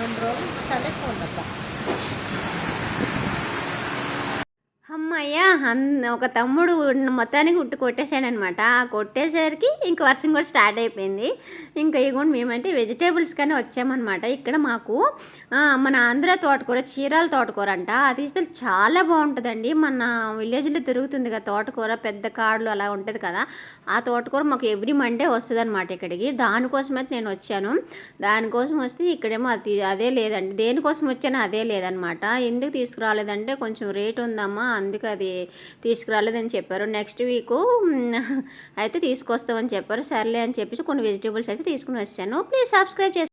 2 రోజులు చాలా ఎక్కువ ఉందబ్బా. హమ్మయ్య! ఒక తమ్ముడు మొత్తానికి ఉట్టి కొట్టేసాడనమాట. ఆ కొట్టేసరికి ఇంక వర్షం కూడా స్టార్ట్ అయిపోయింది. ఇంకా ఇగోండి మేమంటే వెజిటేబుల్స్ కని వచ్చామనమాట. ఇక్కడ మాకు మన ఆంధ్ర తోటకూర, చీరాల తోటకూర అంట. అది అసలు చాలా బావుంటదండి. మన విలేజ్‌లో దొరుకుతుంది కదా తోటకూర, పెద్ద కాడలు అలా ఉంటది కదా! ఆ తోటకూర మాకు ఎవ్రీ మండే వస్తదనమాట ఇక్కడికి. దానికోసమైతే నేనొచ్చాను. దానికోసం వస్తే ఇక్కడేమో అదే లేదండి. దేనికోసం వచ్చానో అదే లేదనమాట. ఎందుకు తీసుకురాలేదంటే కొంచెం రేట్ ఉందమ్మా అందుకే అది తీసుకురాలేదని చెప్పారు. నెక్స్ట్ వీకు అయితే తీసుకొస్తామని చెప్పారు. సర్లే అని చెప్పేసి కొన్ని వెజిటబుల్స్ అయితే తీసుకొని వచ్చాను. Please subscribe